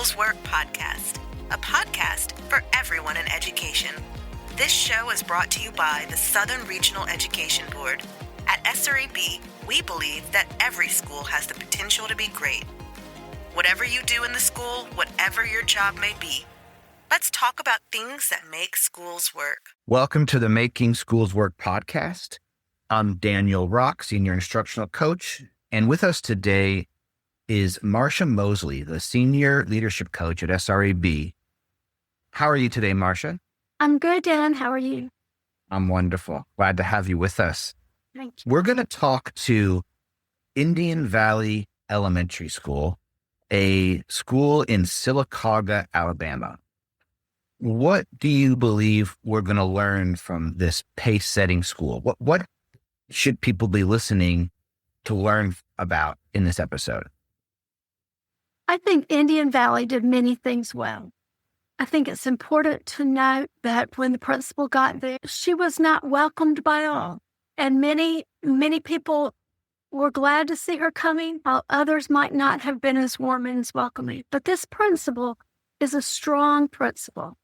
Schools Work podcast, a podcast for everyone in education. This show is brought to you by the Southern Regional Education Board. At SREB, we believe that every school has the potential to be great. Whatever you do in the school, whatever your job may be, let's talk about things that make schools work. Welcome to the Making Schools Work podcast. I'm Daniel Rock, Senior Instructional Coach, and with us today is Marsha Moseley, the Senior Leadership Coach at SREB. How are you today, Marsha? I'm good, Dan. How are you? I'm wonderful. Glad to have you with us. Thank you. We're going to talk to Indian Valley Elementary School, a school in Sylacauga, Alabama. What do you believe we're going to learn from this pace-setting school? What should people be listening to learn about in this episode? I think Indian Valley did many things well. I think it's important to note that when the principal got there, she was not welcomed by all. And many people were glad to see her coming, while others might not have been as warm and as welcoming. But this principal is a strong principal,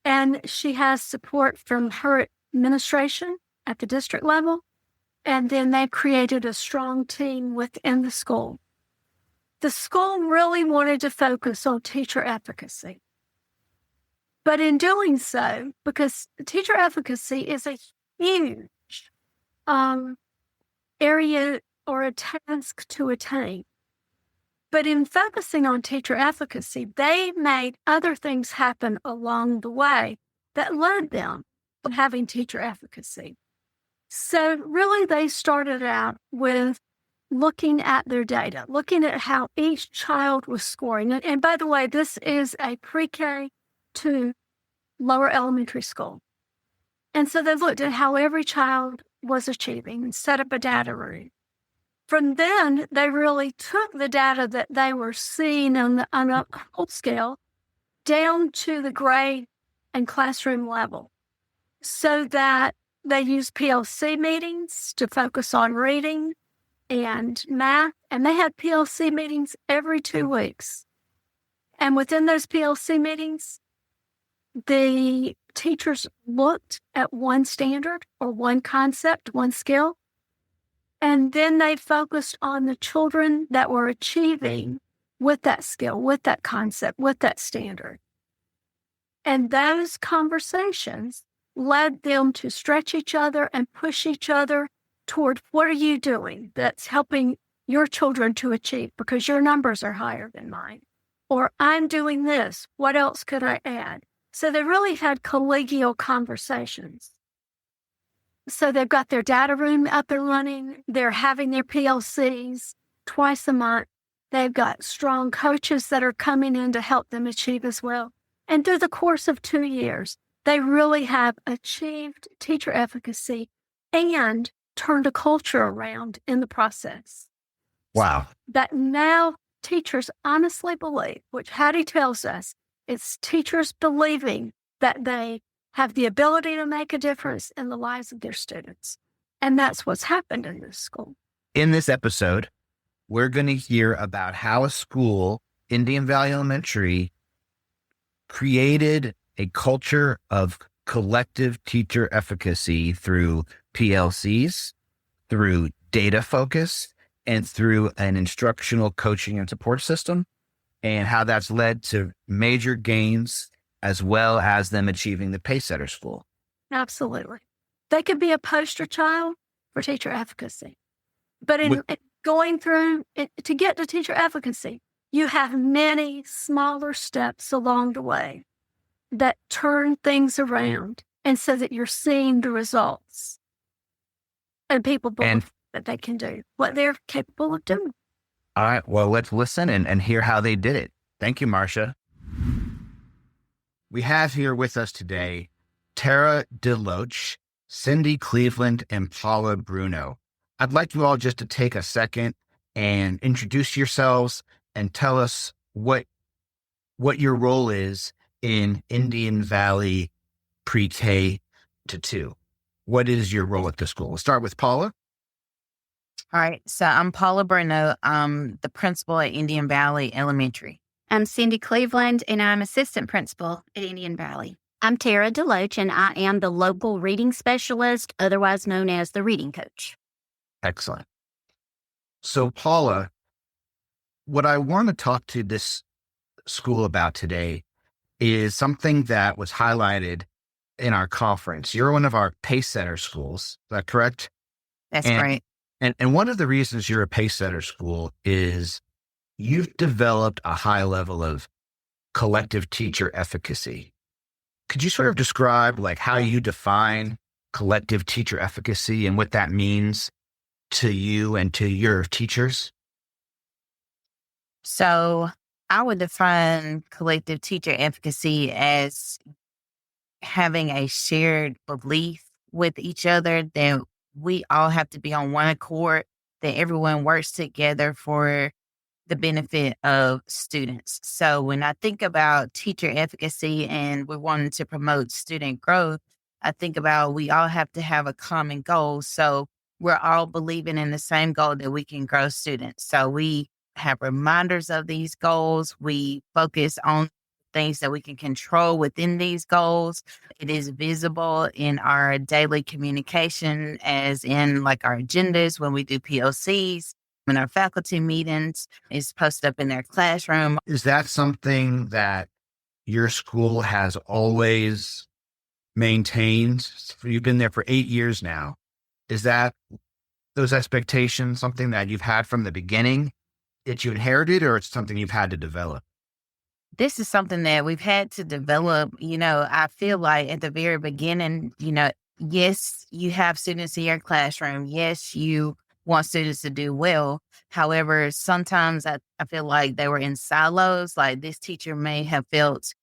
and she has support from her administration at the district level, and then they created a strong team within the school. The school really wanted to focus on teacher efficacy. But in doing so, because teacher efficacy is a huge area or a task to attain. But in focusing on teacher efficacy, they made other things happen along the way that led them to having teacher efficacy. So really they started out with looking at their data, looking at how each child was scoring. And by the way, this is a pre-K to lower elementary school. And so they looked at how every child was achieving and set up a data room. From then, they really took the data that they were seeing on a whole scale down to the grade and classroom level, so that they used PLC meetings to focus on reading and math, and they had PLC meetings every 2 weeks. And within those PLC meetings, the teachers looked at one standard or one concept, one skill, and then they focused on the children that were achieving with that skill, with that concept, with that standard. And those conversations led them to stretch each other and push each other toward, what are you doing that's helping your children to achieve because your numbers are higher than mine? Or I'm doing this, what else could I add? So they really had collegial conversations. So they've got their data room up and running. They're having their PLCs twice a month. They've got strong coaches that are coming in to help them achieve as well. And through the course of 2 years, they really have achieved teacher efficacy and turned a culture around in the process. Wow. So that now teachers honestly believe, which Hattie tells us, it's teachers believing that they have the ability to make a difference in the lives of their students. And that's what's happened in this school. In this episode, we're going to hear about how a school, Indian Valley Elementary, created a culture of collective teacher efficacy through PLCs, through data focus, and through an instructional coaching and support system, and how that's led to major gains as well as them achieving the pace-setter school. Absolutely. They could be a poster child for teacher efficacy. But in going through it, to get to teacher efficacy, you have many smaller steps along the way that turn things around, and so that you're seeing the results. And people believe that they can do what they're capable of doing. All right. Well, let's listen and hear how they did it. Thank you, Marsha. We have here with us today Terra DeLoach, Cindy Cleveland, and Paula Bruno. I'd like you all just to take a second and introduce yourselves and tell us what your role is in Indian Valley pre-K to 2. What is your role at the school? We'll start with Paula. All right. So I'm Paula Bruno. I'm the principal at Indian Valley Elementary. I'm Cindy Cleveland, and I'm assistant principal at Indian Valley. I'm Terra DeLoach, and I am the local reading specialist, otherwise known as the reading coach. Excellent. So, Paula, what I want to talk to this school about today is something that was highlighted in our conference. You're one of our pace setter schools. Is that correct? That's And- right. And one of the reasons you're a pace setter school is you've developed a high level of collective teacher efficacy. Could you sort of describe like how you define collective teacher efficacy and what that means to you and to your teachers? So I would define collective teacher efficacy as having a shared belief with each other that we all have to be on one accord, that everyone works together for the benefit of students. So when I think about teacher efficacy and we're wanting to promote student growth, I think about we all have to have a common goal. So we're all believing in the same goal that we can grow students. So we have reminders of these goals. We focus on things that we can control within these goals. It is visible in our daily communication, as in like our agendas when we do PLCs, in our faculty meetings, is posted up in their classroom. Is that something that your school has always maintained? You've been there for 8 years now. Is that those expectations something that you've had from the beginning that you inherited, or it's something you've had to develop? This is something that we've had to develop. I feel like at the very beginning, yes, you have students in your classroom. Yes, you want students to do well. However, sometimes I feel like they were in silos. Like this teacher may have felt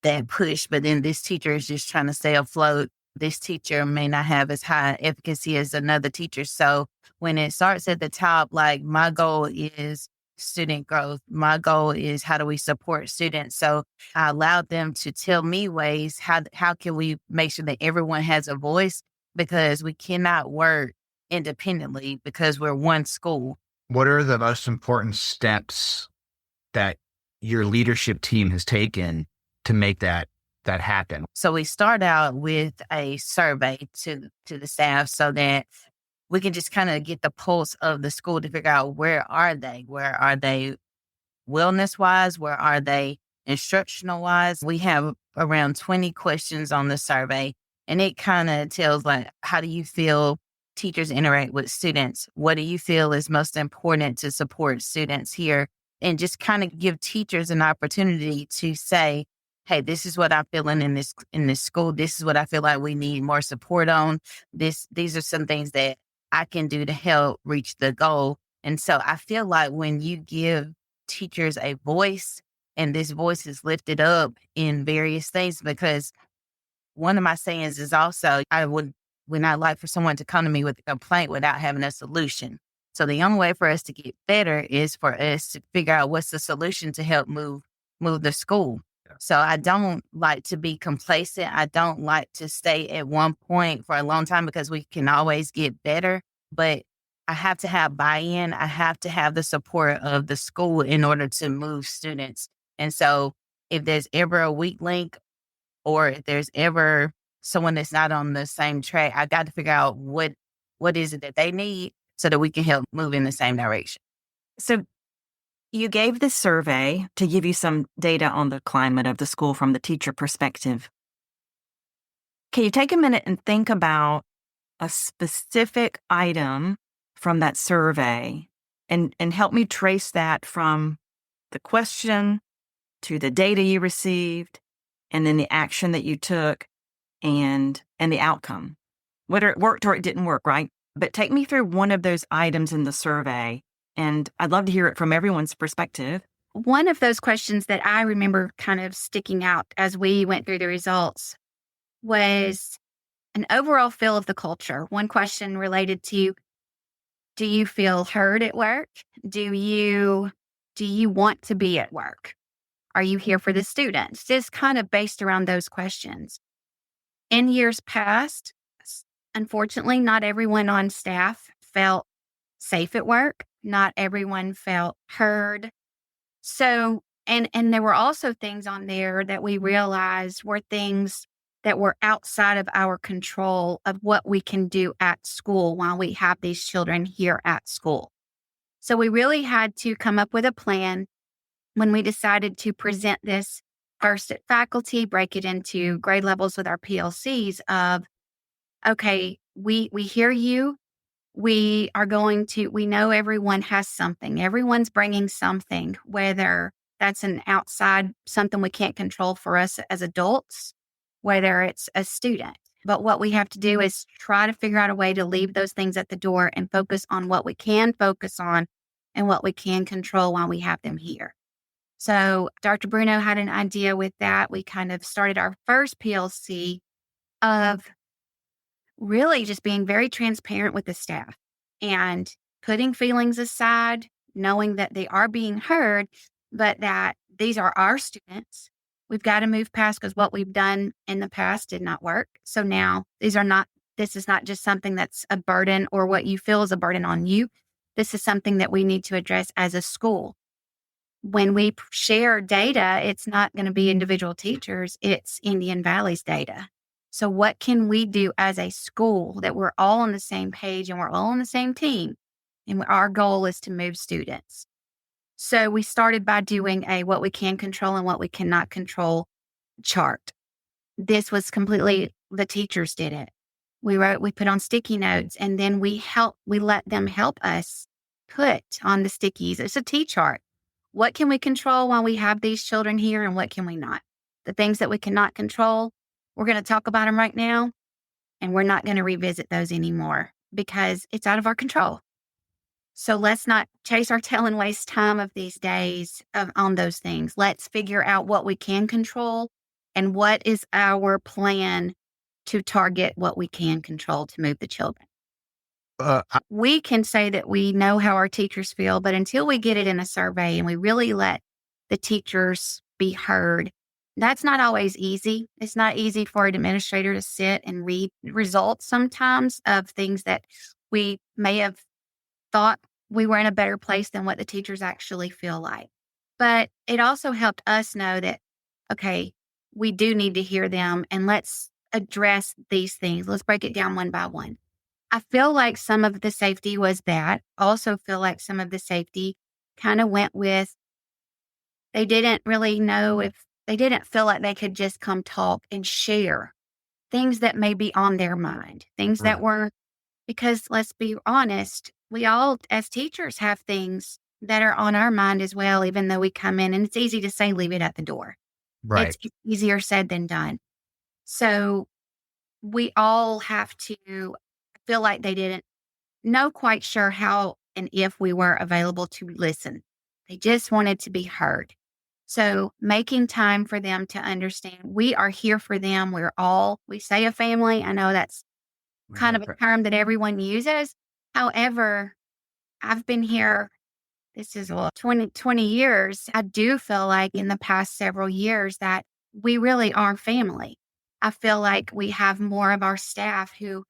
that push, but then this teacher is just trying to stay afloat. This teacher may not have as high efficacy as another teacher. So when it starts at the top, like my goal is student growth. My goal is how do we support students? So I allowed them to tell me ways, how can we make sure that everyone has a voice, because we cannot work independently because we're one school. What are the most important steps that your leadership team has taken to make that happen? So we start out with a survey to the staff so that we can just kind of get the pulse of the school to figure out where are they wellness wise, where are they instructional wise. We have around 20 questions on the survey, and it kind of tells like, how do you feel teachers interact with students? What do you feel is most important to support students here? And just kind of give teachers an opportunity to say, hey, this is what I'm feeling in this school. This is what I feel like we need more support on. These are some things that I can do to help reach the goal. And so I feel like when you give teachers a voice, and this voice is lifted up in various things, because one of my sayings is also, I would not like for someone to come to me with a complaint without having a solution. So the only way for us to get better is for us to figure out what's the solution to help move the school. So I don't like to be complacent. I don't like to stay at one point for a long time, because we can always get better. But I have to have buy-in. I have to have the support of the school in order to move students. And so if there's ever a weak link, or if there's ever someone that's not on the same track, I got to figure out what is it that they need so that we can help move in the same direction. So you gave this survey to give you some data on the climate of the school from the teacher perspective. Can you take a minute and think about a specific item from that survey and help me trace that from the question to the data you received and then the action that you took and the outcome? Whether it worked or it didn't work, right? But take me through one of those items in the survey, and I'd love to hear it from everyone's perspective. One of those questions that I remember kind of sticking out as we went through the results was an overall feel of the culture. One question related to, do you feel heard at work? Do you want to be at work? Are you here for the students? Just kind of based around those questions. In years past, unfortunately, not everyone on staff felt safe at work. Not everyone felt heard. So And there were also things on there that we realized were things that were outside of our control of what we can do at school while we have these children here at school. So we really had to come up with a plan when we decided to present this first at faculty, break it into grade levels with our PLCs of, okay, we hear you. We know everyone has something. Everyone's bringing something, whether that's an outside, something we can't control for us as adults, whether it's a student. But what we have to do is try to figure out a way to leave those things at the door and focus on what we can focus on and what we can control while we have them here. So Dr. Bruno had an idea with that. We kind of started our first PLC of really just being very transparent with the staff and putting feelings aside, knowing that they are being heard, but that these are our students. We've got to move past because what we've done in the past did not work. So now this is not just something that's a burden or what you feel is a burden on you. This is something that we need to address as a school. When we share data, it's not going to be individual teachers, it's Indian Valley's data. So what can we do as a school that we're all on the same page and we're all on the same team? And our goal is to move students. So we started by doing a what we can control and what we cannot control chart. This was completely, the teachers did it. We put on sticky notes, and then we let them help us put on the stickies. It's a T-chart. What can we control while we have these children here and what can we not? The things that we cannot control, we're going to talk about them right now, and we're not going to revisit those anymore because it's out of our control. So let's not chase our tail and waste time of these days on those things. Let's figure out what we can control and what is our plan to target what we can control to move the children. We can say that we know how our teachers feel, but until we get it in a survey and we really let the teachers be heard, that's not always easy. It's not easy for an administrator to sit and read results sometimes of things that we may have thought we were in a better place than what the teachers actually feel like. But it also helped us know that, okay, we do need to hear them and let's address these things. Let's break it down one by one. I feel like some of the safety was that. Also feel like some of the safety kind of went with, they didn't really know if, they didn't feel like they could just come talk and share things that may be on their mind, things that were, because let's be honest, we all as teachers have things that are on our mind as well, even though we come in and it's easy to say, leave it at the door. Right. It's easier said than done. So we all have to feel like they didn't know quite sure how and if we were available to listen. They just wanted to be heard. So making time for them to understand we are here for them. We say a family. I know that's kind of a term that everyone uses. However, I've been here, this is 20 years. I do feel like in the past several years that we really are family. I feel like we have more of our staff who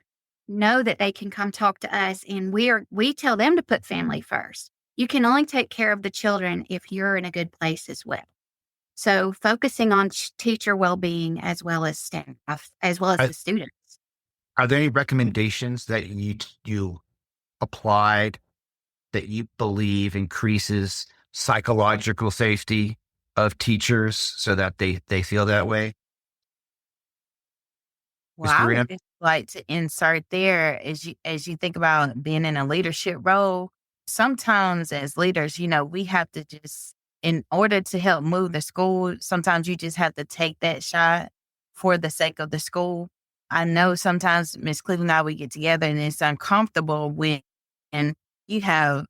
know that they can come talk to us, and we tell them to put family first. You can only take care of the children if you're in a good place as well. So focusing on teacher well-being as well as staff, as well as the students. Are there any recommendations that you applied that you believe increases psychological safety of teachers so that they feel that way? Well, I would just like to insert there as you think about being in a leadership role. Sometimes as leaders, we have to just, in order to help move the school, sometimes you just have to take that shot for the sake of the school. I know sometimes Miss Cleveland and I, we get together and it's uncomfortable when you have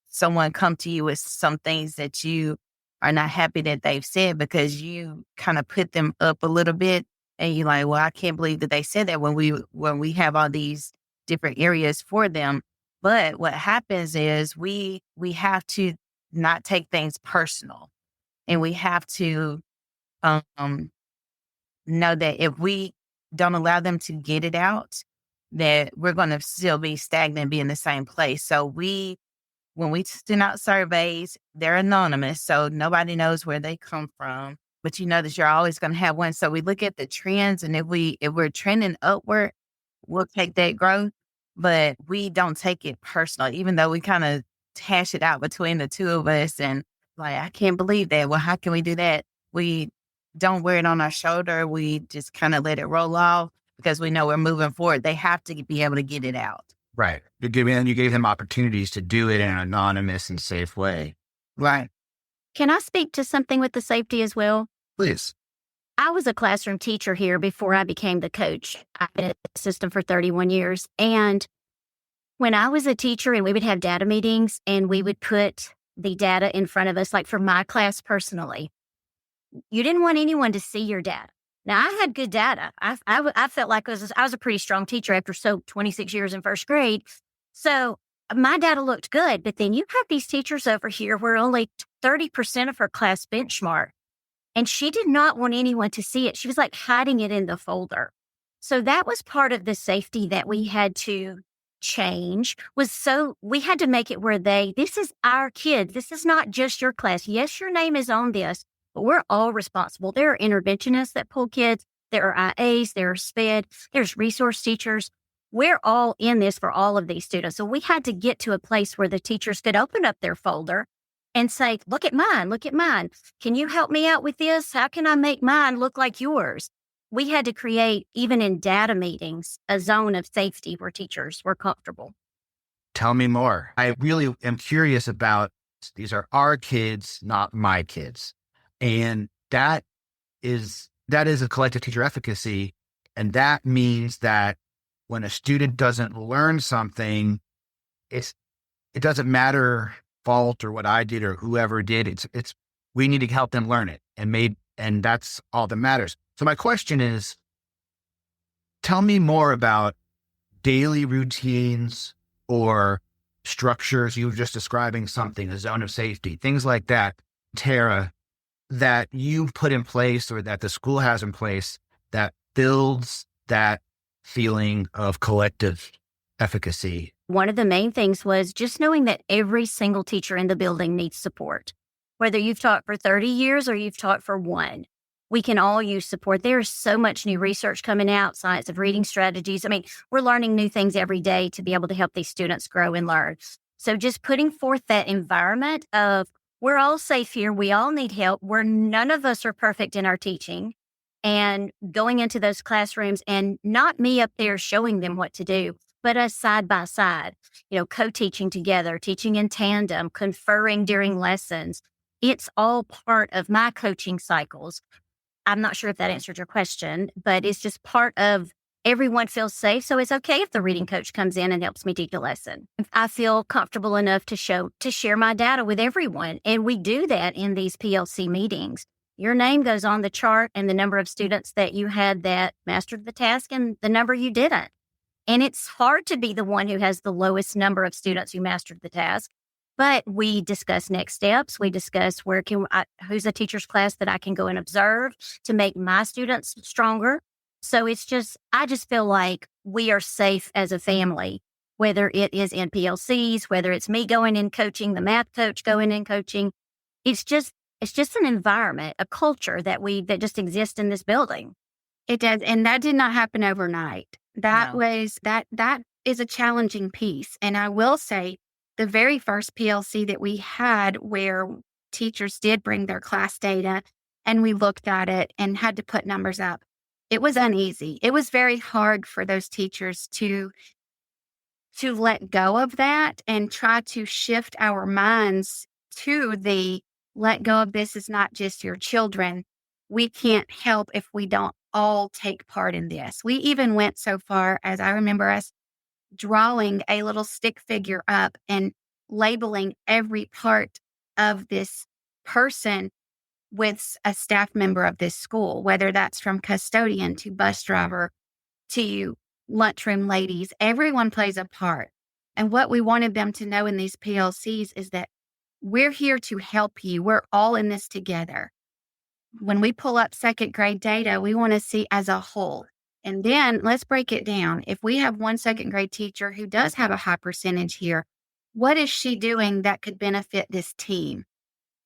someone come to you with some things that you are not happy that they've said because you kind of put them up a little bit. And you're like, well, I can't believe that they said that when we have all these different areas for them. But what happens is we have to not take things personal, and we have to know that if we don't allow them to get it out, that we're going to still be stagnant, be in the same place. So we when we send out surveys, they're anonymous, so nobody knows where they come from. But you know that you're always going to have one. So we look at the trends, and if we're trending upward, we'll take that growth. But we don't take it personal, even though we kind of hash it out between the two of us. And like, I can't believe that. Well, how can we do that? We don't wear it on our shoulder. We just kind of let it roll off because we know we're moving forward. They have to be able to get it out. Right. You gave them opportunities to do it in an anonymous and safe way. Right. Can I speak to something with the safety as well? Please. I was a classroom teacher here before I became the coach. I've been in the system for 31 years. And when I was a teacher and we would have data meetings and we would put the data in front of us, like for my class personally, you didn't want anyone to see your data. Now, I had good data. I felt like I was a pretty strong teacher after 26 years in first grade. So my data looked good. But then you have these teachers over here where only 30% of her class benchmark. And she did not want anyone to see it. She was like hiding it in the folder. So that was part of the safety that we had to change, we had to make it where this is our kids. This is not just your class. Yes, your name is on this, but we're all responsible. There are interventionists that pull kids. There are IAs, there are SPED, there's resource teachers. We're all in this for all of these students. So we had to get to a place where the teachers could open up their folder and say, look at mine. Can you help me out with this? How can I make mine look like yours? We had to create, even in data meetings, a zone of safety where teachers were comfortable. Tell me more. I really am curious about, these are our kids, not my kids. And that is a collective teacher efficacy. And that means that when a student doesn't learn something, it doesn't matter fault or what I did or whoever did. We need to help them learn it. And that's all that matters. So my question is, tell me more about daily routines or structures. You were just describing something, a zone of safety, things like that, Tara, that you put in place or that the school has in place that builds that feeling of collective efficacy. One of the main things was just knowing that every single teacher in the building needs support. Whether you've taught for 30 years or you've taught for 1, we can all use support. There's so much new research coming out, science of reading strategies. I mean, we're learning new things every day to be able to help these students grow and learn. So just putting forth that environment of we're all safe here. We all need help. None of us are perfect in our teaching. And going into those classrooms and not me up there showing them what to do, but us side by side, co-teaching together, teaching in tandem, conferring during lessons. It's all part of my coaching cycles. I'm not sure if that answered your question, but it's just part of everyone feels safe. So it's okay if the reading coach comes in and helps me teach a lesson. I feel comfortable enough to share my data with everyone. And we do that in these PLC meetings. Your name goes on the chart and the number of students that you had that mastered the task and the number you didn't. And it's hard to be the one who has the lowest number of students who mastered the task. But we discuss next steps. We discuss who's a teacher's class that I can go and observe to make my students stronger. So I just feel like we are safe as a family, whether it is in PLCs, whether it's me going in coaching, the math coach going in coaching. It's just an environment, a culture that just exists in this building. It does. And that did not happen overnight. That is a challenging piece. And I will say, the very first PLC that we had where teachers did bring their class data and we looked at it and had to put numbers up, it was uneasy. It was very hard for those teachers to let go of that and try to shift our minds to the let go of this is not just your children. We can't help if we don't all take part in this. We even went so far as I remember us drawing a little stick figure up and labeling every part of this person with a staff member of this school, whether that's from custodian to bus driver to lunchroom ladies. Everyone plays a part. And what we wanted them to know in these PLCs is that we're here to help you. We're all in this together. When we pull up second grade data, we want to see as a whole. And then let's break it down. If we have one second grade teacher who does have a high percentage here, what is she doing that could benefit this team?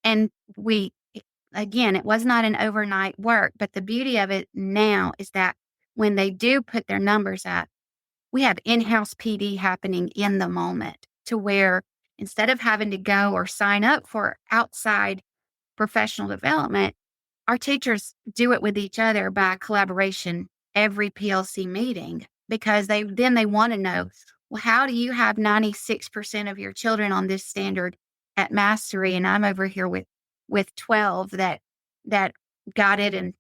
And again, it was not an overnight work, but the beauty of it now is that when they do put their numbers up, we have in-house PD happening in the moment, to where instead of having to go or sign up for outside professional development, our teachers do it with each other by collaboration every PLC meeting, because they want to know, well, how do you have 96% of your children on this standard at mastery, and I'm over here with 12 that got it, and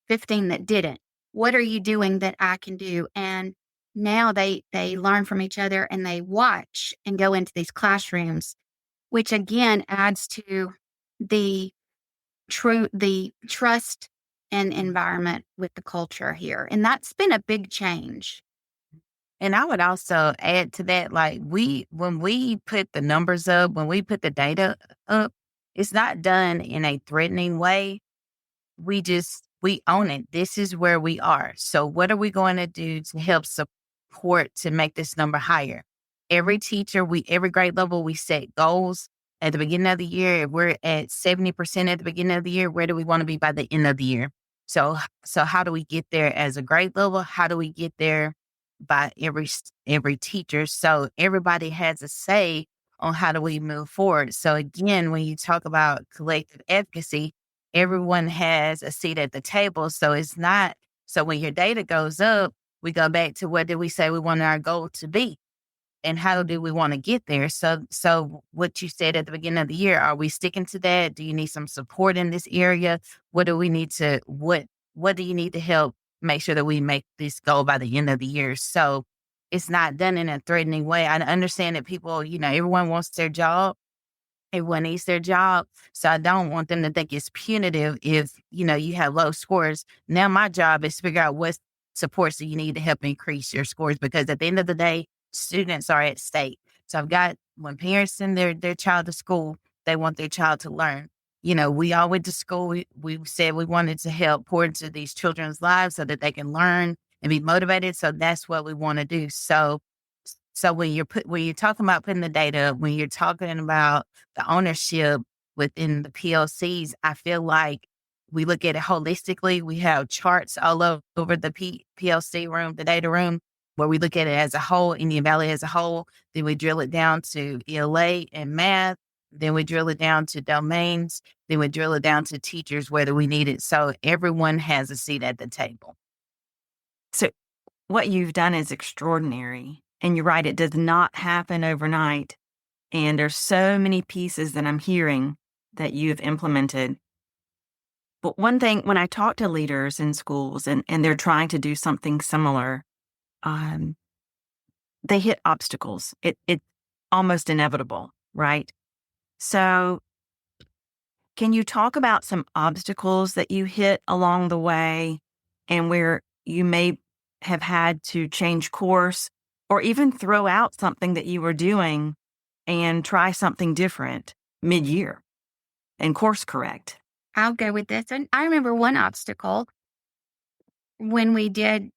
15 that didn't. What are you doing that I can do? And now they learn from each other, and they watch and go into these classrooms, which again adds to the trust and environment with the culture here. And that's been a big change. And I would also add to that, like when we put the numbers up, when we put the data up, it's not done in a threatening way. We own it. This is where we are. So what are we going to do to help support to make this number higher? Every teacher, every grade level, we set goals at the beginning of the year. If we're at 70% at the beginning of the year, where do we want to be by the end of the year? So how do we get there as a grade level? How do we get there by every teacher? So everybody has a say on how do we move forward. So again, when you talk about collective efficacy, everyone has a seat at the table. So it's not, so when your data goes up, we go back to what did we say we want our goal to be? And how do we want to get there? So what you said at the beginning of the year, are we sticking to that? Do you need some support in this area? What do we need to, what do you need to help make sure that we make this goal by the end of the year? So it's not done in a threatening way. I understand that people, everyone wants their job. Everyone needs their job. So I don't want them to think it's punitive if, you have low scores. Now my job is to figure out what supports that you need to help increase your scores, because at the end of the day, students are at stake. So when parents send their child to school, they want their child to learn. We all went to school. We said we wanted to help pour into these children's lives so that they can learn and be motivated. So that's what we want to do. So when you're talking about putting the data, when you're talking about the ownership within the PLCs, I feel like we look at it holistically. We have charts all over the PLC room, the data room, where we look at it as a whole, Indian Valley as a whole. Then we drill it down to ELA and math. Then we drill it down to domains. Then we drill it down to teachers, whether we need it. So everyone has a seat at the table. So what you've done is extraordinary. And you're right, it does not happen overnight. And there's so many pieces that I'm hearing that you've implemented. But one thing, when I talk to leaders in schools and they're trying to do something similar, they hit obstacles. It's almost inevitable, right? So can you talk about some obstacles that you hit along the way and where you may have had to change course or even throw out something that you were doing and try something different mid-year and course correct? I'll go with this. And I remember one obstacle when we did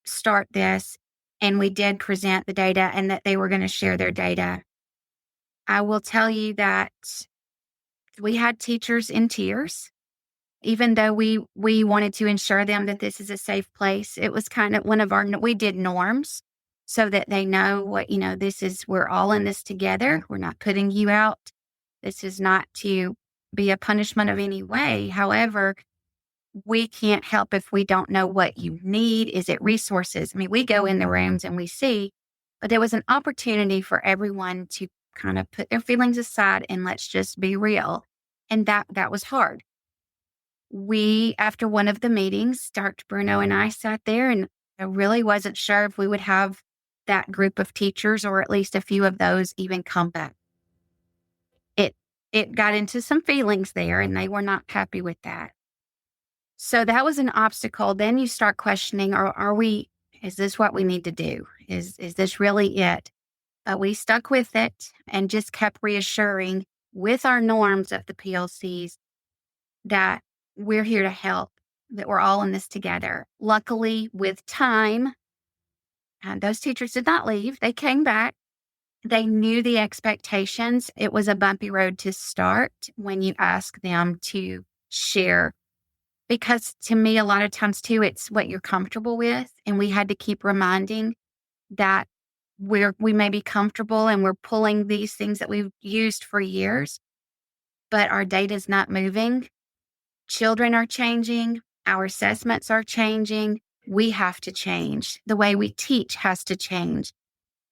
start this and we did present the data and that they were going to share their data. I will tell you that we had teachers in tears, even though we wanted to ensure them that this is a safe place. It was kind of we did norms so that they know what, we're all in this together. We're not putting you out. This is not to be a punishment of any way. However, we can't help if we don't know what you need. Is it resources? I mean, we go in the rooms and we see, but there was an opportunity for everyone to kind of put their feelings aside and let's just be real. And that was hard. After one of the meetings, Dr. Bruno and I sat there, and I really wasn't sure if we would have that group of teachers or at least a few of those even come back. It got into some feelings there, and they were not happy with that. So that was an obstacle. Then you start questioning, is this what we need to do? Is this really it? But we stuck with it and just kept reassuring with our norms of the PLCs that we're here to help, that we're all in this together. Luckily, with time, those teachers did not leave. They came back. They knew the expectations. It was a bumpy road to start when you ask them to share. Because to me, a lot of times too, it's what you're comfortable with. And we had to keep reminding that we may be comfortable and we're pulling these things that we've used for years, but our data is not moving. Children are changing. Our assessments are changing. We have to change. The way we teach has to change.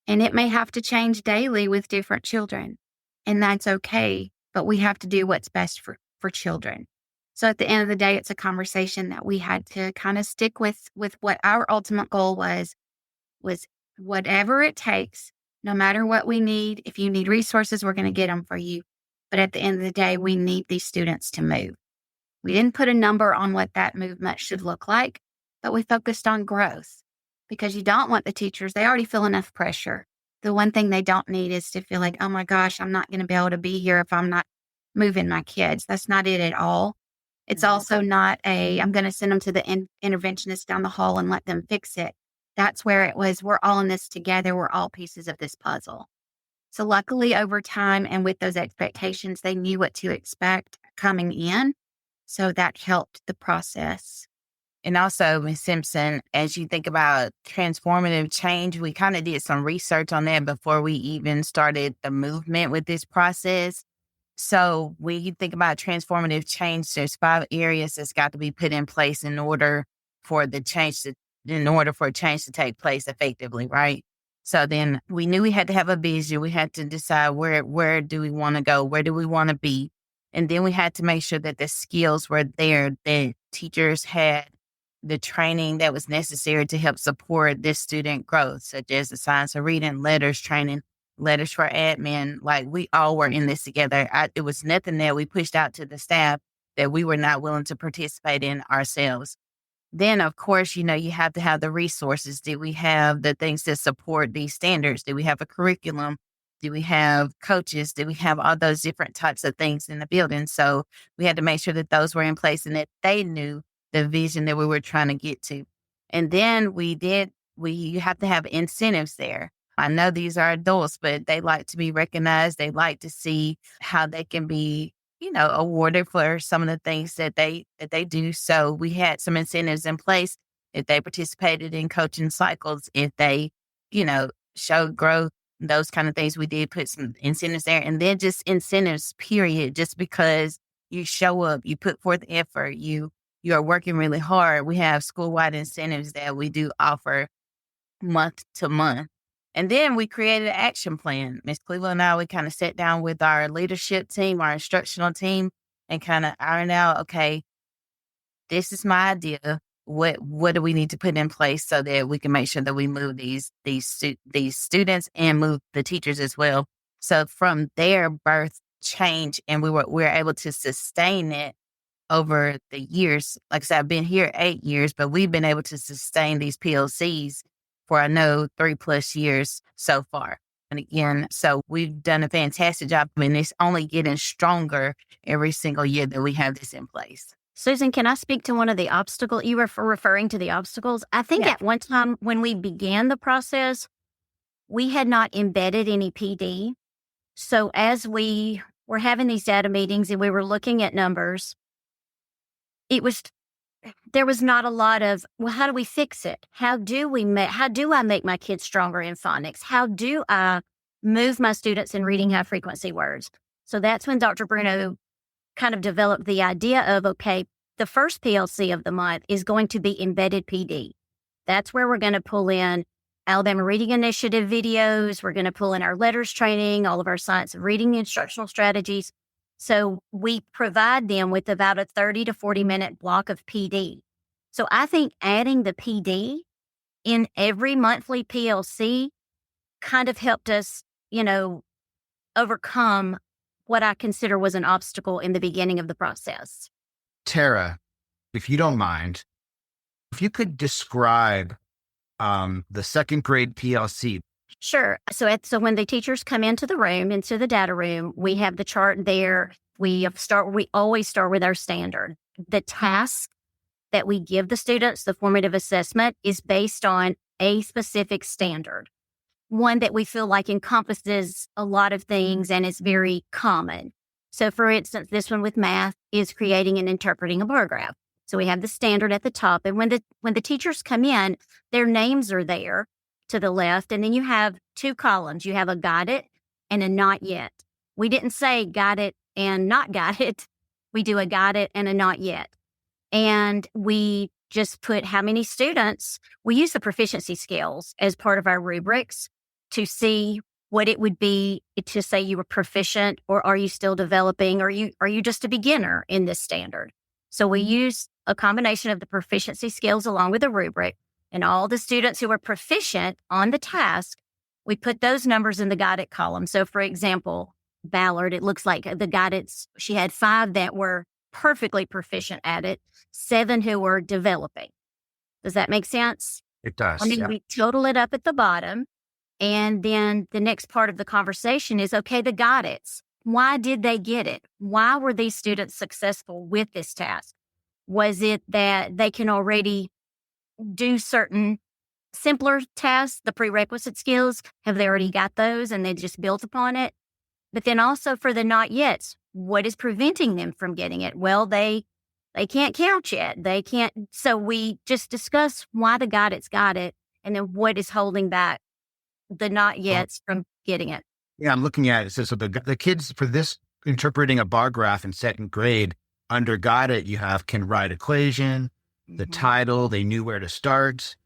And it may have to change daily with different children. And that's okay. But we have to do what's best for children. So at the end of the day, it's a conversation that we had to kind of stick with what our ultimate goal was whatever it takes, no matter what we need. If you need resources, we're going to get them for you. But at the end of the day, we need these students to move. We didn't put a number on what that movement should look like, but we focused on growth because you don't want the teachers. They already feel enough pressure. The one thing they don't need is to feel like, oh my gosh, I'm not going to be able to be here if I'm not moving my kids. That's not it at all. It's also not I'm going to send them to the interventionist down the hall and let them fix it. That's where it was, we're all in this together. We're all pieces of this puzzle. So luckily over time and with those expectations, they knew what to expect coming in. So that helped the process. And also, Ms. Simpson, as you think about transformative change, we kind of did some research on that before we even started the movement with this process. So when you think about transformative change, there's 5 areas that's got to be put in place in order for change to take place effectively, right? So then we knew we had to have a vision. We had to decide where do we want to go? Where do we want to be? And then we had to make sure that the skills were there, that teachers had the training that was necessary to help support this student growth, such as the science of reading, letters training, letters for admin. Like, we all were in this together. It was nothing that we pushed out to the staff that we were not willing to participate in ourselves. Then, of course, you have to have the resources. Did we have the things that support these standards? Did we have a curriculum? Do we have coaches? Do we have all those different types of things in the building? So we had to make sure that those were in place and that they knew the vision that we were trying to get to. And then you have to have incentives there. I know these are adults, but they like to be recognized. They like to see how they can be, awarded for some of the things that they do. So we had some incentives in place if they participated in coaching cycles, if they, showed growth. Those kind of things, we did put some incentives there. And then just incentives, period, just because you show up, you put forth effort, you are working really hard. We have school-wide incentives that we do offer month to month. And then we created an action plan. Ms. Cleveland and I, we kind of sat down with our leadership team, our instructional team, and kind of ironed out, okay, this is my idea. What do we need to put in place so that we can make sure that we move these students and move the teachers as well? So from there, birth change, and we were able to sustain it over the years. Like I said, I've been here 8 years, but we've been able to sustain these PLCs for, I know, 3+ years so far. And again, so we've done a fantastic job, and it's only getting stronger every single year that we have this in place. Susan, can I speak to one of the obstacles? You were referring to the obstacles. I think at one time when we began the process, we had not embedded any PD. So as we were having these data meetings and we were looking at numbers, there was not a lot of, well, how do we fix it? How do I make my kids stronger in phonics? How do I move my students in reading high frequency words? So that's when Dr. Bruno kind of developed the idea of, okay, the first PLC of the month is going to be embedded PD. That's where we're going to pull in Alabama Reading Initiative videos. We're going to pull in our letters training, all of our science of reading instructional strategies. So we provide them with about a 30 to 40 minute block of PD. So I think adding the PD in every monthly PLC kind of helped us, overcome what I consider was an obstacle in the beginning of the process. Tara, if you don't mind, if you could describe the second grade PLC. Sure. So when the teachers come into the room, into the data room, we have the chart there. We always start with our standard. The task that we give the students, the formative assessment, is based on a specific standard. one that we feel like encompasses a lot of things and is very common. So for instance, this one with math is creating and interpreting a bar graph. So we have the standard at the top. And when the teachers come in, their names are there to the left. And then you have two columns. You have a got it and a not yet. We didn't say got it and not got it. We do a got it and a not yet. And we just put how many students. We use the proficiency scales as part of our rubrics to see what it would be to say you were proficient, or are you still developing, or are you just a beginner in this standard? So we use a combination of the proficiency skills along with a rubric, and all the students who are proficient on the task, we put those numbers in the got it column. So for example, Ballard, it looks like the guidance, she had 5 that were perfectly proficient at it, 7 who were developing. Does that make sense? It does. I mean, we total it up at the bottom. And then the next part of the conversation is, okay, the got it's. Why did they get it? Why were these students successful with this task? Was it that they can already do certain simpler tasks, the prerequisite skills? Have they already got those and they just built upon it? But then also for the not yets, what is preventing them from getting it? Well, they can't count yet. They can't. So we just discuss why the got it's got it, and then what is holding back the not yets from getting it. Yeah, I'm looking at it. So the kids for this interpreting a bar graph in second grade, under got it, you have can write equation, the title, they knew where to start,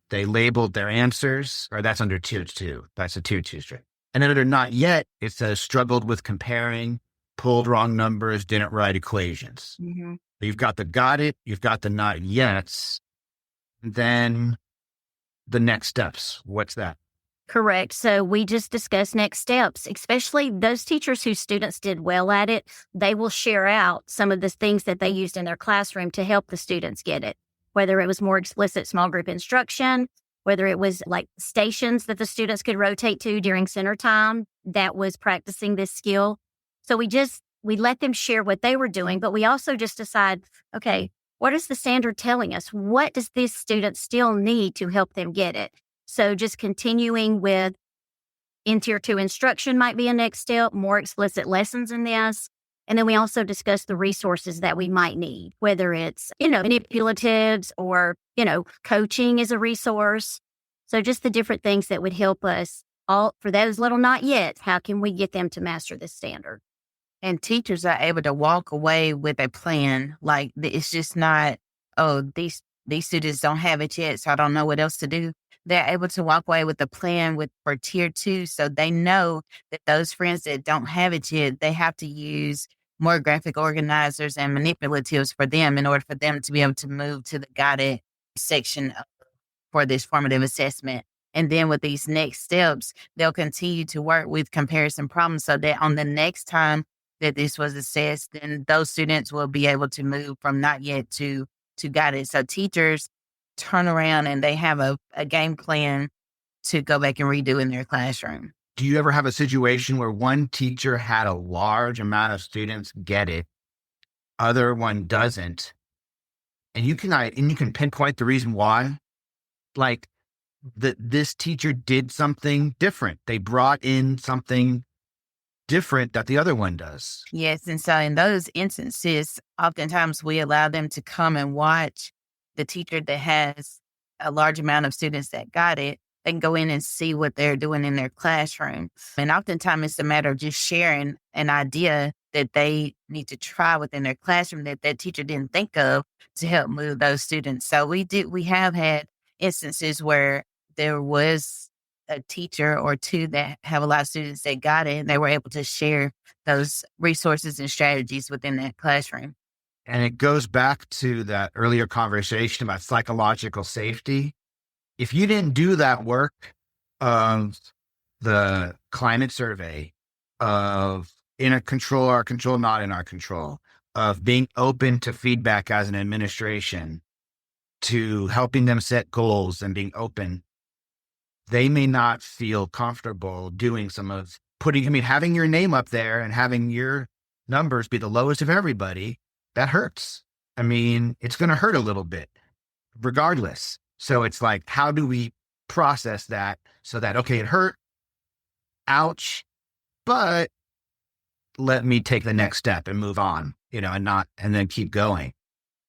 they labeled their answers, or that's under tier 2. That's a tier 2 straight. And then under not yet, it says struggled with comparing, pulled wrong numbers, didn't write equations. Mm-hmm. You've got the got it, you've got the not yets, then the next steps. What's that? Correct. So we just discussed next steps, especially those teachers whose students did well at it. They will share out some of the things that they used in their classroom to help the students get it, whether it was more explicit small group instruction, whether it was like stations that the students could rotate to during center time that was practicing this skill. So we let them share what they were doing, but we also just decide, okay, what is the standard telling us? What does this student still need to help them get it? So just continuing with in tier 2 instruction might be a next step, more explicit lessons in this. And then we also discuss the resources that we might need, whether it's, manipulatives or, coaching is a resource. So just the different things that would help us all for those little not yet. How can we get them to master this standard? And teachers are able to walk away with a plan. Like it's just not, these students don't have it yet, so I don't know what else to do. They're able to walk away with a plan for tier 2. So they know that those friends that don't have it yet, they have to use more graphic organizers and manipulatives for them in order for them to be able to move to the guided section for this formative assessment. And then with these next steps, they'll continue to work with comparison problems so that on the next time that this was assessed, then those students will be able to move from not yet to guided. So teachers turn around and they have a game plan to go back and redo in their classroom. Do you ever have a situation where one teacher had a large amount of students get it, other one doesn't, and you can pinpoint the reason why? Like this teacher did something different. They brought in something different that the other one does. Yes. And so in those instances, oftentimes we allow them to come and watch the teacher that has a large amount of students that got it. They can go in and see what they're doing in their classroom. And oftentimes it's a matter of just sharing an idea that they need to try within their classroom that teacher didn't think of to help move those students. So we have had instances where there was a teacher or two that have a lot of students that got it, and they were able to share those resources and strategies within that classroom. And it goes back to that earlier conversation about psychological safety. If you didn't do that work of the climate survey, of in a control, our control, not in our control, of being open to feedback as an administration, to helping them set goals and being open, they may not feel comfortable doing having your name up there and having your numbers be the lowest of everybody, that hurts. It's going to hurt a little bit regardless. So it's like, how do we process that so that, okay, it hurt, ouch, but let me take the next step and move on, and then keep going.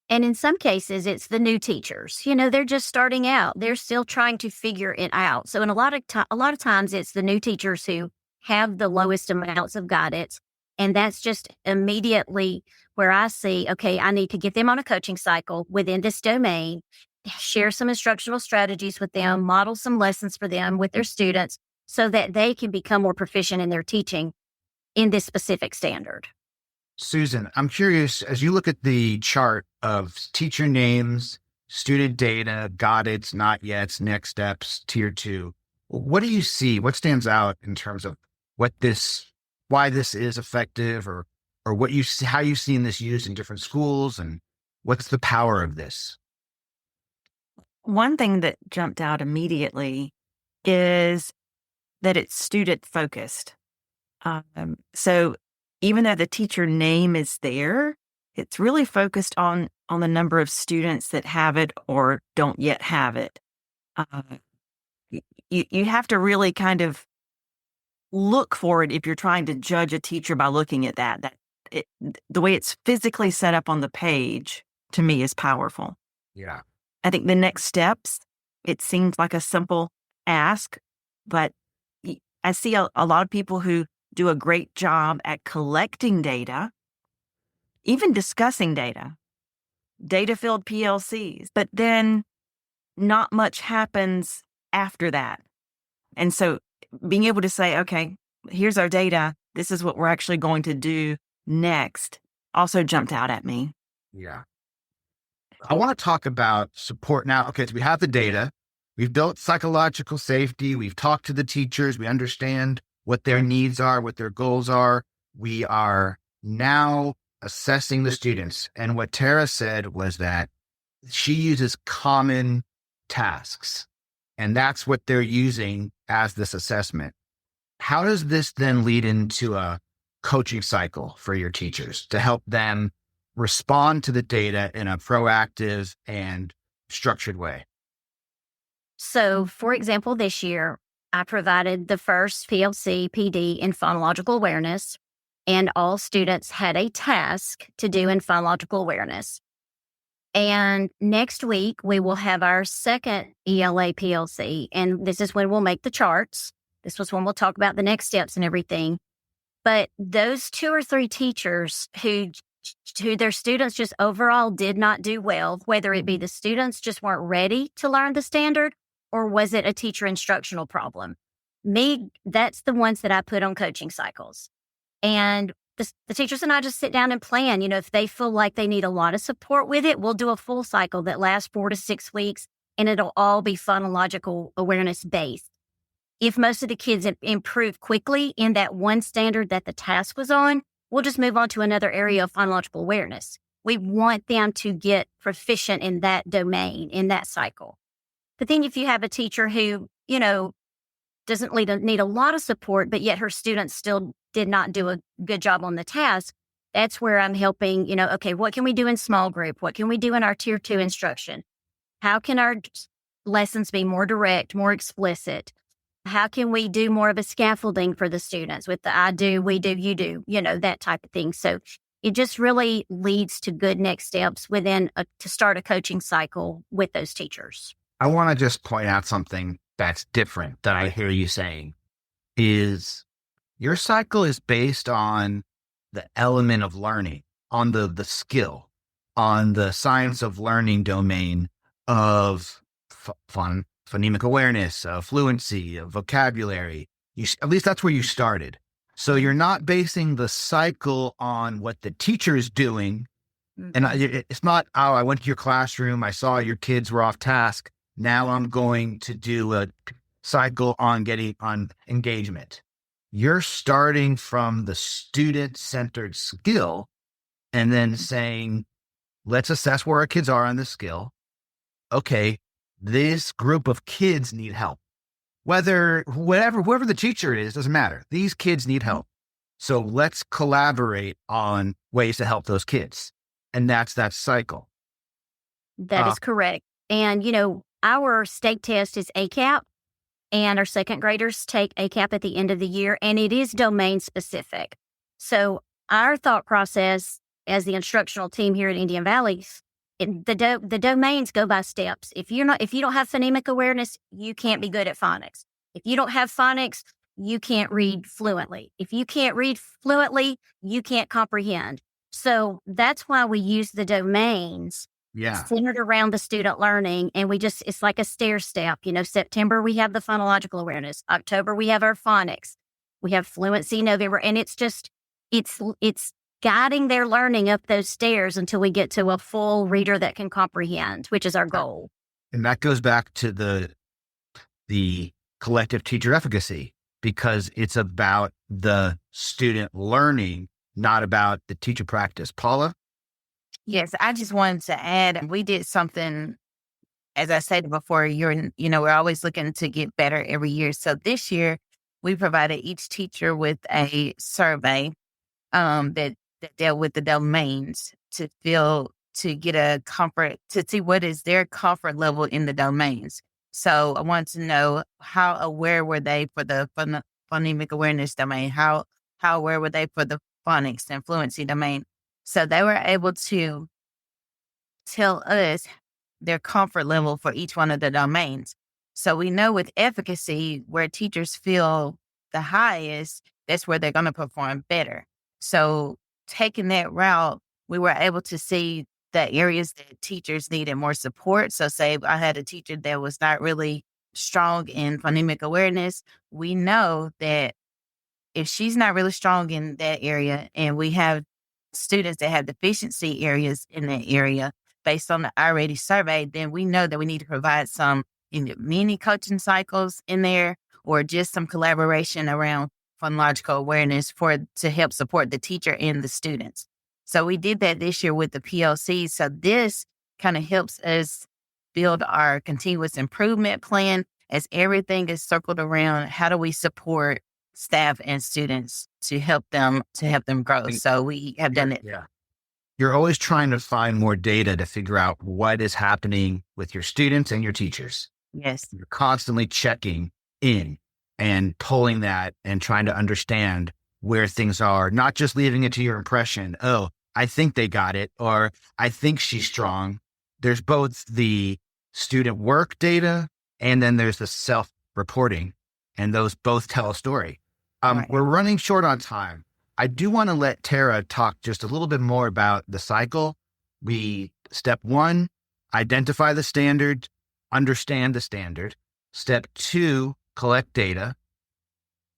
And in some cases, it's the new teachers. They're just starting out. They're still trying to figure it out. So in a lot of times, it's the new teachers who have the lowest amounts of guidance. And that's just immediately where I see, okay, I need to get them on a coaching cycle within this domain, share some instructional strategies with them, model some lessons for them with their students so that they can become more proficient in their teaching in this specific standard. Susan, I'm curious, as you look at the chart of teacher names, student data, got it's, not yet's, next steps, tier 2, what do you see? What stands out in terms of why this is effective or what you see, how you've seen this used in different schools, and what's the power of this? One thing that jumped out immediately is that it's student focused. So even though the teacher name is there, it's really focused on the number of students that have it or don't yet have it. You have to really kind of look for it if you're trying to judge a teacher by looking at that. The way it's physically set up on the page, to me, is powerful. Yeah. I think the next steps, it seems like a simple ask, but I see a lot of people who do a great job at collecting data, even discussing data-filled PLCs, but then not much happens after that. And so being able to say, okay, here's our data, this is what we're actually going to do next, also jumped out at me. Yeah. I want to talk about support now. Okay, so we have the data. We've built psychological safety. We've talked to the teachers. We understand what their needs are, what their goals are. We are now assessing the students. And what Tara said was that she uses common tasks, and that's what they're using as this assessment. How does this then lead into a coaching cycle for your teachers to help them respond to the data in a proactive and structured way? So, for example, this year, I provided the first PLC PD in phonological awareness, and all students had a task to do in phonological awareness. And next week, we will have our second ELA PLC, and this is when we'll make the charts. This was when we'll talk about the next steps and everything. But those 2 or 3 teachers who their students just overall did not do well, whether it be the students just weren't ready to learn the standard, or was it a teacher instructional problem? That's the ones that I put on coaching cycles. And the teachers and I just sit down and plan. If they feel like they need a lot of support with it, we'll do a full cycle that lasts 4 to 6 weeks, and it'll all be phonological awareness based. If most of the kids improve quickly in that one standard that the task was on, we'll just move on to another area of phonological awareness. We want them to get proficient in that domain, in that cycle. But then if you have a teacher who, doesn't need a lot of support, but yet her students still did not do a good job on the task, that's where I'm helping, okay, what can we do in small group? What can we do in our tier 2 instruction? How can our lessons be more direct, more explicit? How can we do more of a scaffolding for the students with the I do, we do, you do, that type of thing. So it just really leads to good next steps to start a coaching cycle with those teachers. I want to just point out something that's different that I hear you saying is your cycle is based on the element of learning, on the skill, on the science of learning domain of phonemic awareness, fluency, vocabulary. At least that's where you started. So you're not basing the cycle on what the teacher is doing. Mm-hmm. And it's not, I went to your classroom, I saw your kids were off task. Now I'm going to do a cycle on engagement. You're starting from the student-centered skill and then saying, let's assess where our kids are on the skill. Okay, this group of kids need help. Whoever the teacher is, doesn't matter. These kids need help. So let's collaborate on ways to help those kids. And that's that cycle. That is correct. And, our state test is ACAP, and our second graders take ACAP at the end of the year, and it is domain specific. So our thought process as the instructional team here at Indian Valley, the domains go by steps. If you don't have phonemic awareness, you can't be good at phonics. If you don't have phonics, you can't read fluently. If you can't read fluently, you can't comprehend. So that's why we use the domains centered around the student learning. And it's like a stair step. September, we have the phonological awareness. October, we have our phonics. We have fluency November. And it's guiding their learning up those stairs until we get to a full reader that can comprehend, which is our goal. And that goes back to the collective teacher efficacy, because it's about the student learning, not about the teacher practice. Paula? Yes, I just wanted to add, we did something, as I said before, we're always looking to get better every year. So this year, we provided each teacher with a survey that dealt with the domains to get a comfort, to see what is their comfort level in the domains. So I wanted to know how aware were they for the phonemic awareness domain, how aware were they for the phonics and fluency domain. So they were able to tell us their comfort level for each one of the domains. So we know with efficacy, where teachers feel the highest, that's where they're going to perform better. So taking that route, we were able to see the areas that teachers needed more support. So say I had a teacher that was not really strong in phonemic awareness, we know that if she's not really strong in that area, and we have students that have deficiency areas in that area based on the already survey, then we know that we need to provide some mini coaching cycles in there, or just some collaboration around phonological awareness to help support the teacher and the students. So we did that this year with the PLCs. So this kind of helps us build our continuous improvement plan, as everything is circled around how do we support staff and students to help them grow. So we have done it. Yeah. You're always trying to find more data to figure out what is happening with your students and your teachers. Yes. You're constantly checking in and pulling that and trying to understand where things are, not just leaving it to your impression. Oh, I think they got it, or I think she's strong. There's both the student work data and then there's the self-reporting, and those both tell a story. Right. We're running short on time. I do want to let Tara talk just a little bit more about the cycle. Step 1, identify the standard, understand the standard. Step 2, collect data.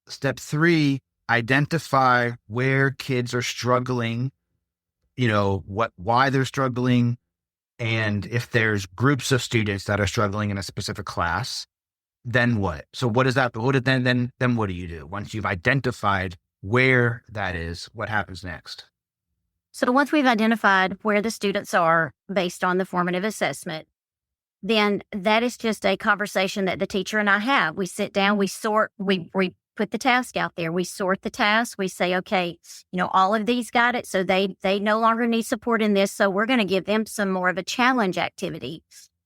Step 3, identify where kids are struggling, why they're struggling, and if there's groups of students that are struggling in a specific class, then what? So what is that? Then what do you do? Once you've identified where that is, what happens next? So once we've identified where the students are based on the formative assessment, then that is just a conversation that the teacher and I have. We sit down, we sort, we put the task out there, we sort the task, we say, okay, all of these got it, so they no longer need support in this, so we're going to give them some more of a challenge activity,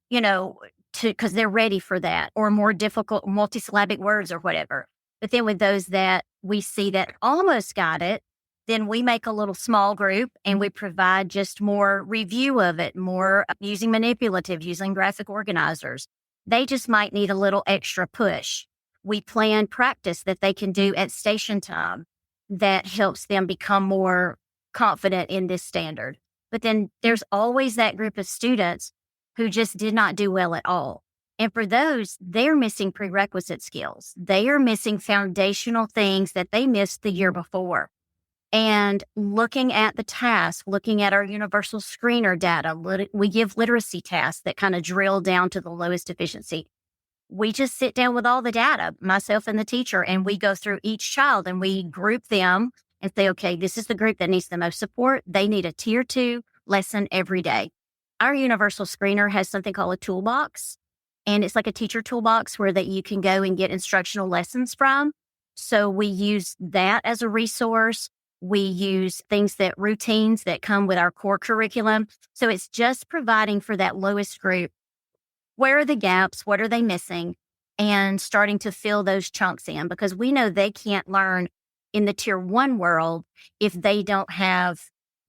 because they're ready for that, or more difficult multisyllabic words or whatever. But then with those that we see that almost got it, then we make a little small group and we provide just more review of it, more using manipulative, using graphic organizers. They just might need a little extra push. We plan practice that they can do at station time that helps them become more confident in this standard. But then there's always that group of students who just did not do well at all. And for those, they're missing prerequisite skills. They are missing foundational things that they missed the year before. And looking at the task, looking at our universal screener data, we give literacy tasks that kind of drill down to the lowest efficiency. We just sit down with all the data, myself and the teacher, and we go through each child and we group them and say, okay, this is the group that needs the most support. They need a tier 2 lesson every day. Our universal screener has something called a toolbox, and it's like a teacher toolbox where that you can go and get instructional lessons from. So we use that as a resource. We use routines that come with our core curriculum. So it's just providing for that lowest group, where are the gaps? What are they missing? and starting to fill those chunks in, because we know they can't learn in the tier 1 world if they don't have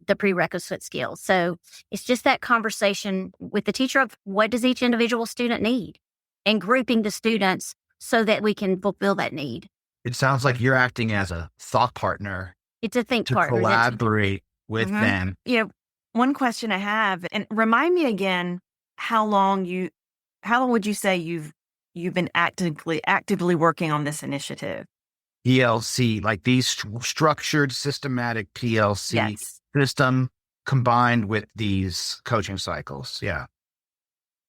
the prerequisite skills. So it's just that conversation with the teacher of what does each individual student need, and grouping the students so that we can fulfill that need. It sounds like you're acting as a thought partner It's a think to partner. collaborate with them. One question I have, and remind me again, how long would you say you've been actively working on this initiative? PLC, like these structured, systematic PLC Yes. system combined with these coaching cycles. Yeah.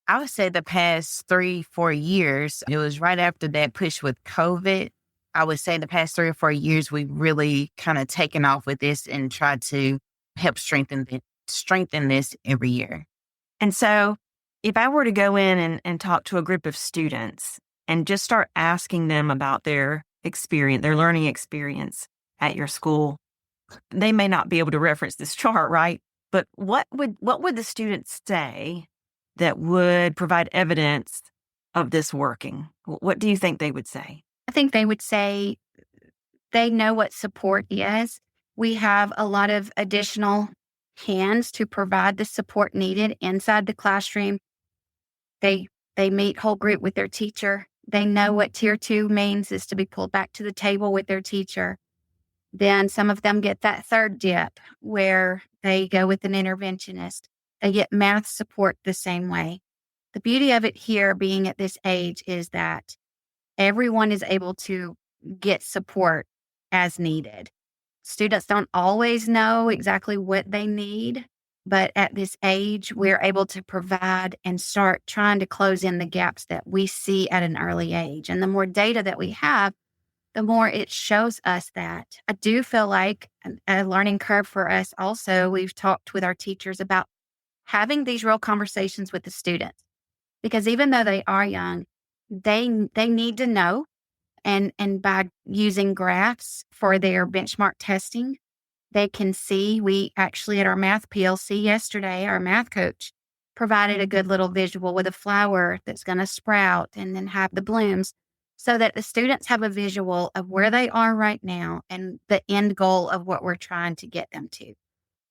I would say the past 3-4 years, it was right after that push with COVID. I would say the past 3 or 4 years, we've really kind of taken off with this and tried to help strengthen this every year. And so if I were to go in and talk to a group of students and just start asking them about their experience, their learning experience at your school, they may not be able to reference this chart, right? But what would the students say that would provide evidence of this working? What do you think they would say? I think they would say they know what support is. We have a lot of additional hands to provide the support needed inside the classroom. They meet whole group with their teacher. They know what tier 2 means, is to be pulled back to the table with their teacher. Then some of them get that third dip where they go with an interventionist. They get math support the same way. The beauty of it here being at this age is that everyone is able to get support as needed. Students don't always know exactly what they need, but at this age, we're able to provide and start trying to close in the gaps that we see at an early age. And the more data that we have, the more it shows us that. I do feel like a learning curve for us also, we've talked with our teachers about having these real conversations with the students, because even though they are young, they need to know. And by using graphs for their benchmark testing, they can see. We actually at our math PLC yesterday, our math coach provided a good little visual with a flower that's going to sprout and then have the blooms, so that the students have a visual of where they are right now and the end goal of what we're trying to get them to.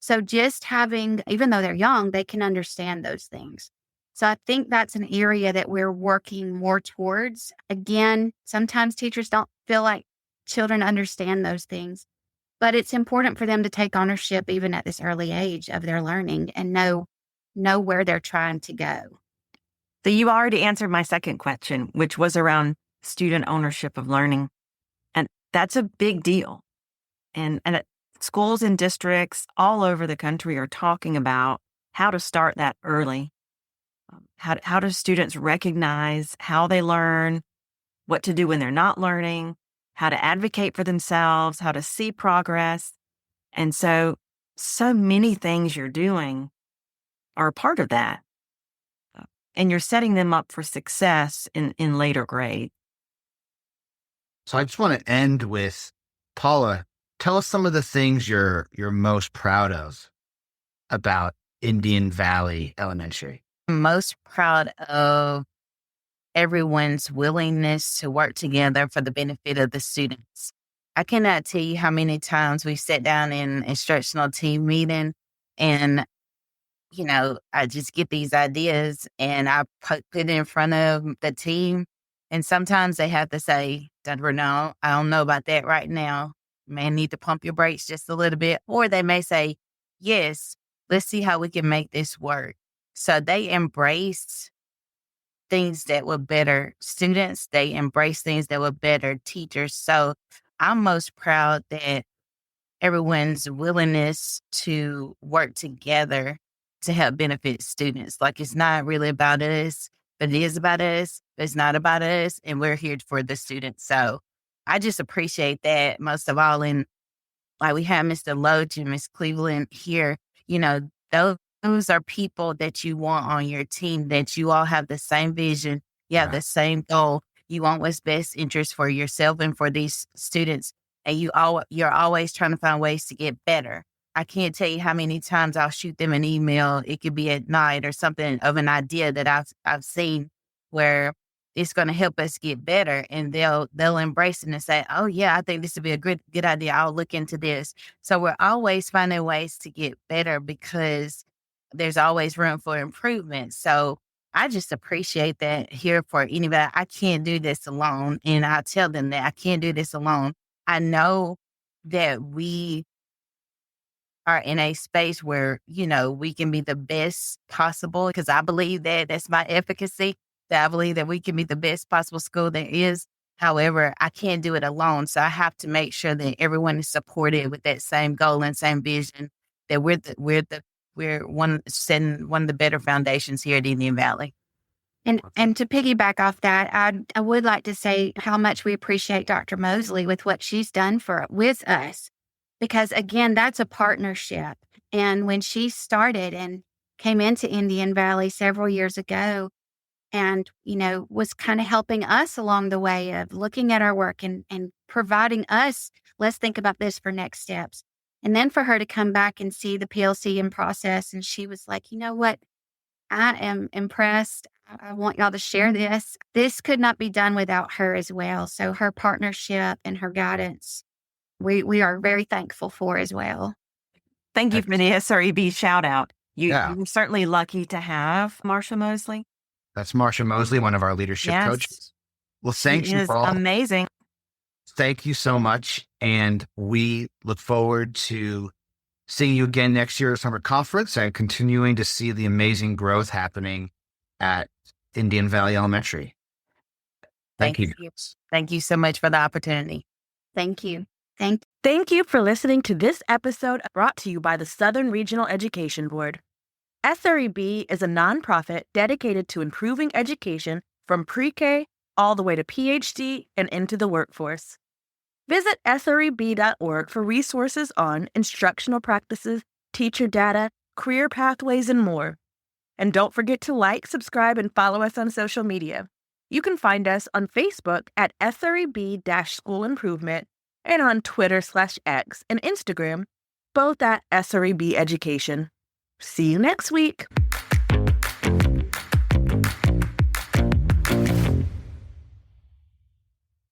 So just having, even though they're young, they can understand those things. So I think that's an area that we're working more towards. Again, sometimes teachers don't feel like children understand those things, but it's important for them to take ownership even at this early age of their learning and know where they're trying to go. So you already answered my second question, which was around student ownership of learning. And that's a big deal. And schools and districts all over the country are talking about how to start that early. How do students recognize how they learn, what to do when they're not learning, how to advocate for themselves, how to see progress. And so many things you're doing are a part of that. And you're setting them up for success in later grades. So I just want to end with, Paula, tell us some of the things you're most proud of about Indian Valley Elementary. I'm most proud of everyone's willingness to work together for the benefit of the students. I cannot tell you how many times we've sat down in instructional team meeting and, I just get these ideas and I put it in front of the team. And sometimes they have to say, Dr. Bruno, I don't know about that right now. May need to pump your brakes just a little bit. Or they may say, yes, let's see how we can make this work. So they embrace things that were better students. They embrace things that were better teachers. So I'm most proud that everyone's willingness to work together to help benefit students. Like, it's not really about us, but it is about us. But it's not about us, and we're here for the students. So I just appreciate that most of all. And like, we have Mr. Loach and Miss Cleveland here, those are people that you want on your team, that you all have the same vision. You have the same goal. You want what's best interest for yourself and for these students. And you're always trying to find ways to get better. I can't tell you how many times I'll shoot them an email. It could be at night or something of an idea that I've seen where it's going to help us get better, and they'll embrace it and say, oh yeah, I think this would be a good idea. I'll look into this. So we're always finding ways to get better because there's always room for improvement. So I just appreciate that here for anybody. I can't do this alone. And I tell them that I can't do this alone. I know that we are in a space where, we can be the best possible, because I believe that's my efficacy, that I believe that we can be the best possible school there is. However, I can't do it alone. So I have to make sure that everyone is supported with that same goal and same vision, that setting one of the better foundations here at Indian Valley. And to piggyback off that, I would like to say how much we appreciate Dr. Moseley with what she's done with us. Because again, that's a partnership. And when she started and came into Indian Valley several years ago and, was kind of helping us along the way of looking at our work and providing us, let's think about this for next steps. And then for her to come back and see the PLC in process. And she was like, you know what? I am impressed. I want y'all to share this. This could not be done without her as well. So her partnership and her guidance, we are very thankful for as well. Thank you for the SREB shout out. You're certainly lucky to have Marsha Moseley. That's Marsha Moseley, one of our leadership coaches. Well, thank you all. Amazing. Thank you so much. And we look forward to seeing you again next year at summer conference and continuing to see the amazing growth happening at Indian Valley Elementary. Thank you. Thank you so much for the opportunity. Thank you. Thank you for listening to this episode brought to you by the Southern Regional Education Board. SREB is a nonprofit dedicated to improving education from pre-K all the way to PhD and into the workforce. Visit sreb.org for resources on instructional practices, teacher data, career pathways, and more. And don't forget to like, subscribe, and follow us on social media. You can find us on Facebook at SREB-School Improvement and on Twitter/X and Instagram, both at SREB Education. See you next week.